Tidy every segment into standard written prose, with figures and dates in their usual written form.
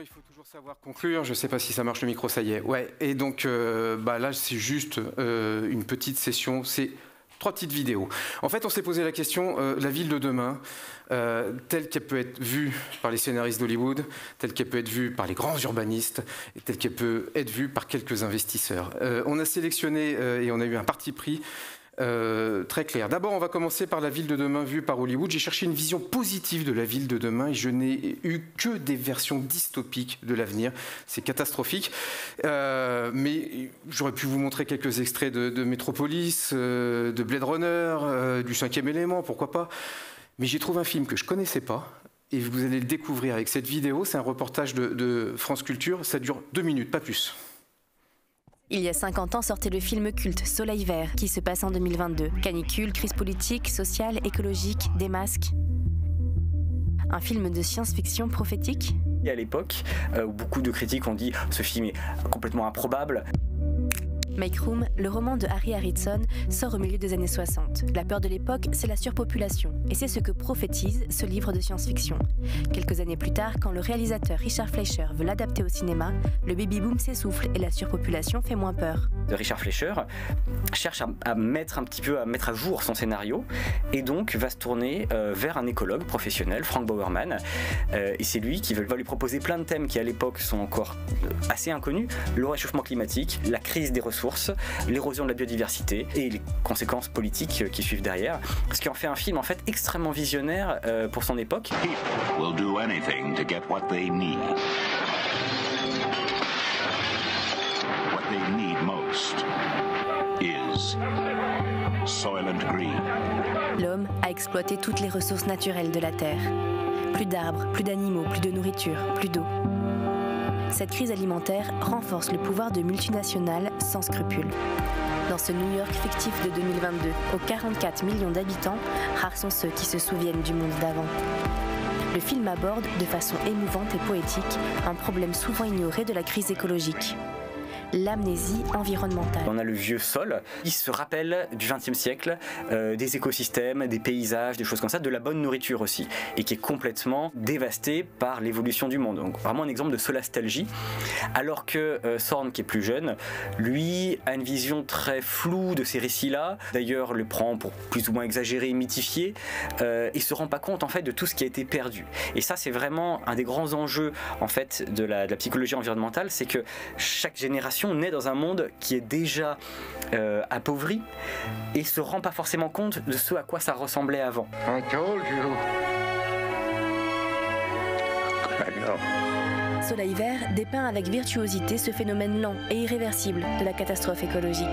Il faut toujours savoir conclure. Je ne sais pas si ça marche le micro, ça y est. Ouais. Et donc là, c'est juste une petite session. C'est 3 petites vidéos. En fait, on s'est posé la question, la ville de demain, telle qu'elle peut être vue par les scénaristes d'Hollywood, telle qu'elle peut être vue par les grands urbanistes, et telle qu'elle peut être vue par quelques investisseurs. On a sélectionné et on a eu un parti pris très clair. D'abord, on va commencer par la ville de demain vue par Hollywood. J'ai cherché une vision positive de la ville de demain et je n'ai eu que des versions dystopiques de l'avenir. C'est catastrophique. Mais j'aurais pu vous montrer quelques extraits de Metropolis, de Blade Runner, du 5e élément, pourquoi pas. Mais j'ai trouvé un film que je ne connaissais pas et vous allez le découvrir avec cette vidéo. C'est un reportage de France Culture. Ça dure 2 minutes, pas plus. Il y a 50 ans sortait le film culte Soleil Vert, qui se passe en 2022. Canicule, crise politique, sociale, écologique, des masques. Un film de science-fiction prophétique. Et à l'époque, où beaucoup de critiques ont dit « ce film est complètement improbable ». Make Room, le roman de Harry Harrison, sort au milieu des années 60. La peur de l'époque, c'est la surpopulation. Et c'est ce que prophétise ce livre de science-fiction. Quelques années plus tard, quand le réalisateur Richard Fleischer veut l'adapter au cinéma, le baby-boom s'essouffle et la surpopulation fait moins peur. Richard Fleischer cherche à mettre à jour son scénario et donc va se tourner vers un écologue professionnel, Frank Bowerman. Et c'est lui qui va lui proposer plein de thèmes qui à l'époque sont encore assez inconnus. Le réchauffement climatique, la crise des ressources, l'érosion de la biodiversité et les conséquences politiques qui suivent derrière. Ce qui en fait un film en fait extrêmement visionnaire pour son époque. People will do anything to get what they need. What they need most is Soylent Green. L'homme a exploité toutes les ressources naturelles de la Terre. Plus d'arbres, plus d'animaux, plus de nourriture, plus d'eau. Cette crise alimentaire renforce le pouvoir de multinationales sans scrupules. Dans ce New York fictif de 2022, aux 44 millions d'habitants, rares sont ceux qui se souviennent du monde d'avant. Le film aborde, de façon émouvante et poétique, un problème souvent ignoré de la crise écologique. L'amnésie environnementale. On a le vieux sol, il se rappelle du XXe siècle, des écosystèmes, des paysages, des choses comme ça, de la bonne nourriture aussi, et qui est complètement dévasté par l'évolution du monde. Donc vraiment un exemple de solastalgie, alors que Thorne, qui est plus jeune, lui a une vision très floue de ces récits-là, d'ailleurs le prend pour plus ou moins exagéré, mythifié, et se rend pas compte en fait de tout ce qui a été perdu. Et ça c'est vraiment un des grands enjeux en fait de la psychologie environnementale, c'est que chaque génération naît dans un monde qui est déjà appauvri et se rend pas forcément compte de ce à quoi ça ressemblait avant. I told you. I know. Soleil Vert dépeint avec virtuosité ce phénomène lent et irréversible de la catastrophe écologique.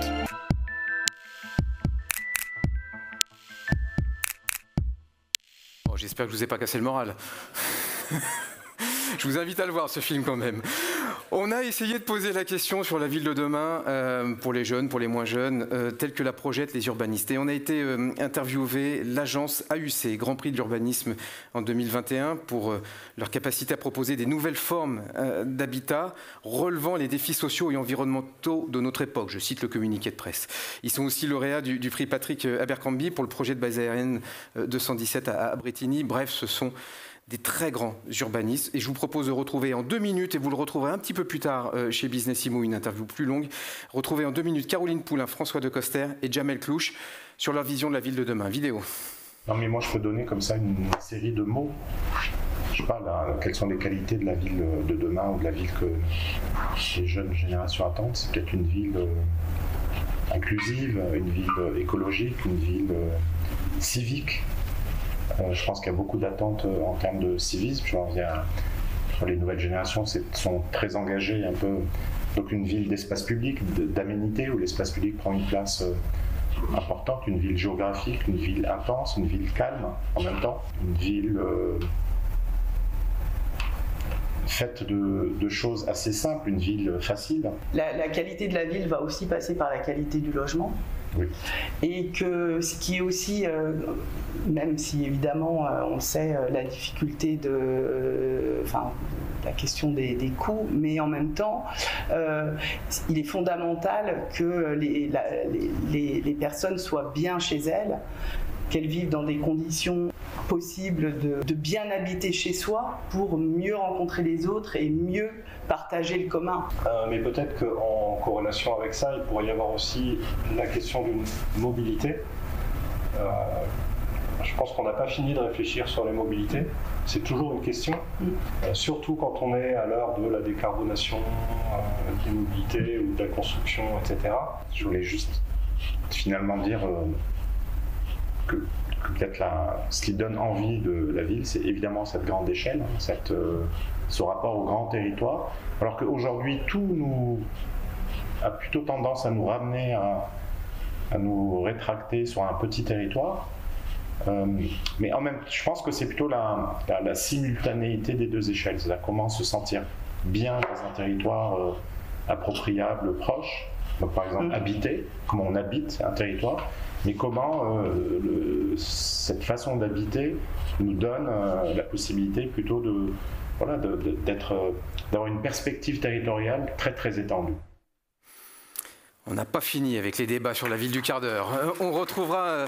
Bon, j'espère que je vous ai pas cassé le moral. Je vous invite à le voir, ce film, quand même. On a essayé de poser la question sur la ville de demain, pour les jeunes, pour les moins jeunes, telle que la projettent les urbanistes. Et on a été interviewé l'agence AUC, Grand Prix de l'urbanisme en 2021, pour leur capacité à proposer des nouvelles formes d'habitat relevant les défis sociaux et environnementaux de notre époque. Je cite le communiqué de presse. Ils sont aussi lauréats du prix Patrick Abercrombie pour le projet de base aérienne 217 à Bretigny. Bref, ce sont des très grands urbanistes. Et je vous propose de retrouver en 2 minutes, et vous le retrouverez un petit peu plus tard chez Business Immo, une interview plus longue, retrouver en 2 minutes Caroline Poulain, François de Coster et Jamel Clouche sur leur vision de la ville de demain. Vidéo. Non mais moi je peux donner comme ça une série de mots. Je parle quelles sont les qualités de la ville de demain ou de la ville que les jeunes générations attendent. C'est peut-être une ville inclusive, une ville écologique, une ville civique. Je pense qu'il y a beaucoup d'attentes en termes de civisme. Sur les nouvelles générations, sont très engagées un peu. Donc une ville d'espace public, d'aménité, où l'espace public prend une place importante, une ville géographique, une ville intense, une ville calme en même temps, une ville faite de choses assez simples, une ville facile. La qualité de la ville va aussi passer par la qualité du logement. Oui. Et que ce qui est aussi, même si évidemment on sait la difficulté la question des coûts, mais en même temps, il est fondamental que les personnes soient bien chez elles, qu'elles vivent dans des conditions possibles de bien habiter chez soi pour mieux rencontrer les autres et mieux partager le commun. Mais peut-être qu'en corrélation avec ça, il pourrait y avoir aussi la question d'une mobilité. Je pense qu'on n'a pas fini de réfléchir sur les mobilités. C'est toujours une question, surtout quand on est à l'heure de la décarbonation des mobilités ou de la construction, etc. Je voulais juste finalement dire que peut-être ce qui donne envie de la ville, c'est évidemment cette grande échelle, ce rapport au grand territoire, alors qu'aujourd'hui tout a plutôt tendance à nous ramener à nous rétracter sur un petit territoire. Mais en même temps, je pense que c'est plutôt la simultanéité des deux échelles, c'est-à-dire comment se sentir bien dans un territoire appropriable, proche, donc par exemple habiter, comment on habite un territoire, mais comment cette façon d'habiter nous donne la possibilité plutôt d'avoir une perspective territoriale très très étendue. On n'a pas fini avec les débats sur la ville du quart d'heure. On retrouvera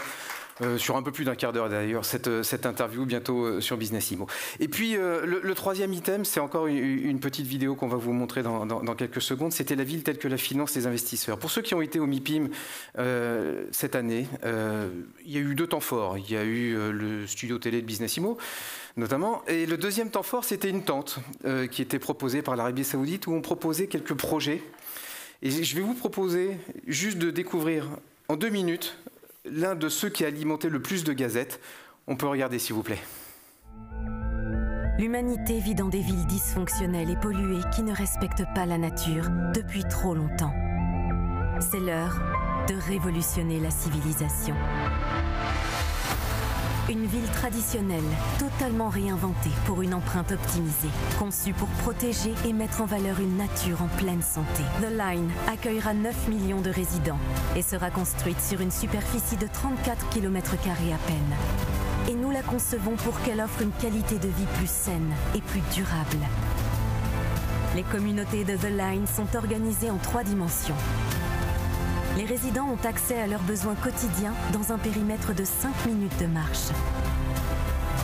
sur un peu plus d'un quart d'heure d'ailleurs cette interview bientôt sur Business Immo. Et puis le troisième item, c'est encore une petite vidéo qu'on va vous montrer dans quelques secondes. C'était la ville telle que la finance les investisseurs. Pour ceux qui ont été au MIPIM cette année, il y a eu 2 temps forts. Il y a eu le studio télé de Business Immo notamment, et le deuxième temps fort, c'était une tente qui était proposée par l'Arabie Saoudite où on proposait quelques projets. Et je vais vous proposer juste de découvrir en 2 minutes l'un de ceux qui a alimenté le plus de gazettes. On peut regarder s'il vous plaît. L'humanité vit dans des villes dysfonctionnelles et polluées qui ne respectent pas la nature depuis trop longtemps. C'est l'heure de révolutionner la civilisation. Une ville traditionnelle, totalement réinventée pour une empreinte optimisée, conçue pour protéger et mettre en valeur une nature en pleine santé. The Line accueillera 9 millions de résidents et sera construite sur une superficie de 34 km² à peine. Et nous la concevons pour qu'elle offre une qualité de vie plus saine et plus durable. Les communautés de The Line sont organisées en 3 dimensions. Les résidents ont accès à leurs besoins quotidiens dans un périmètre de 5 minutes de marche.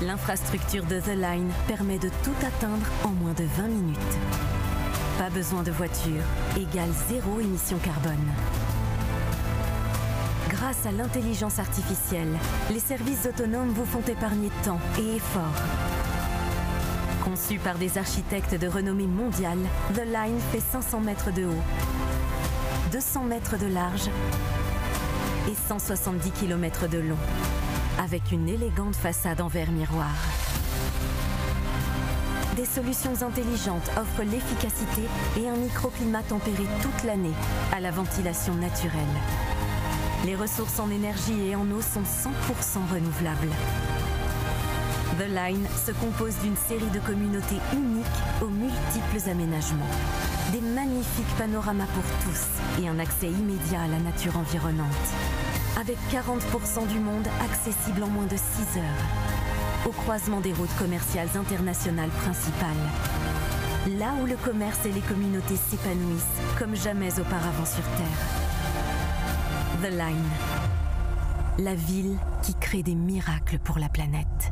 L'infrastructure de The Line permet de tout atteindre en moins de 20 minutes. Pas besoin de voiture, égale 0 émission carbone. Grâce à l'intelligence artificielle, les services autonomes vous font épargner temps et efforts. Conçu par des architectes de renommée mondiale, The Line fait 500 mètres de haut, 200 mètres de large et 170 km de long, avec une élégante façade en verre miroir. Des solutions intelligentes offrent l'efficacité et un microclimat tempéré toute l'année à la ventilation naturelle. Les ressources en énergie et en eau sont 100% renouvelables. The Line se compose d'une série de communautés uniques aux multiples aménagements. Des magnifiques panoramas pour tous et un accès immédiat à la nature environnante. Avec 40% du monde accessible en moins de 6 heures. Au croisement des routes commerciales internationales principales. Là où le commerce et les communautés s'épanouissent comme jamais auparavant sur Terre. The Line. La ville qui crée des miracles pour la planète.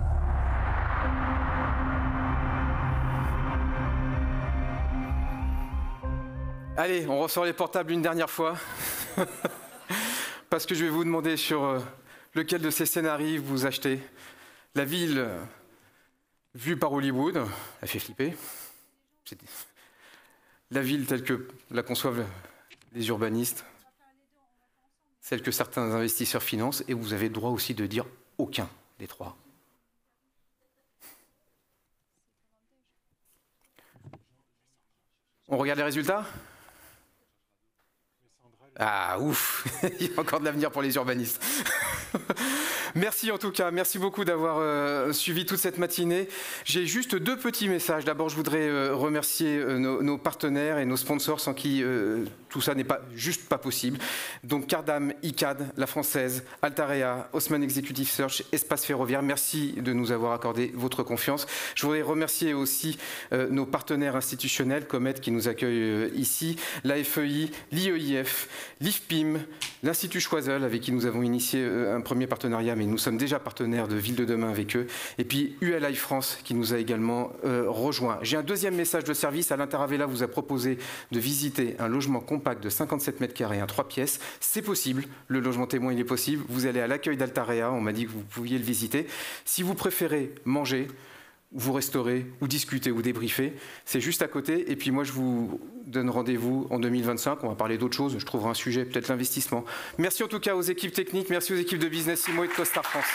Allez, on ressort les portables une dernière fois. Parce que je vais vous demander sur lequel de ces scénarios vous achetez. La ville vue par Hollywood, elle fait flipper. La ville telle que la conçoivent les urbanistes, celle que certains investisseurs financent, et vous avez le droit aussi de dire aucun des 3. On regarde les résultats ? Ah ouf, il y a encore de l'avenir pour les urbanistes. Merci en tout cas, merci beaucoup d'avoir suivi toute cette matinée. J'ai juste 2 petits messages. D'abord, je voudrais remercier nos partenaires et nos sponsors sans qui tout ça n'est juste pas possible. Donc Cardam, ICAD, La Française, Altarea, Haussmann Executive Search, Espace Ferroviaire, merci de nous avoir accordé votre confiance. Je voudrais remercier aussi nos partenaires institutionnels, Comet qui nous accueille ici, la FEI, l'IEIF, l'IFPIM, l'Institut Choiseul avec qui nous avons initié un premier partenariat, mais nous sommes déjà partenaires de Ville de Demain avec eux, et puis ULI France qui nous a également rejoint. J'ai un deuxième message de service. Alain Taravella vous a proposé de visiter un logement compact de 57 mètres carrés, 3 pièces. C'est possible, le logement témoin il est possible. Vous allez à l'accueil d'Altarea, on m'a dit que vous pouviez le visiter. Si vous préférez manger, vous restaurer ou discuter ou débriefer, c'est juste à côté. Et puis moi je vous donne rendez-vous en 2025, on va parler d'autres choses, je trouverai un sujet, peut-être l'investissement. Merci en tout cas aux équipes techniques, merci aux équipes de Business Imo et de Costar France.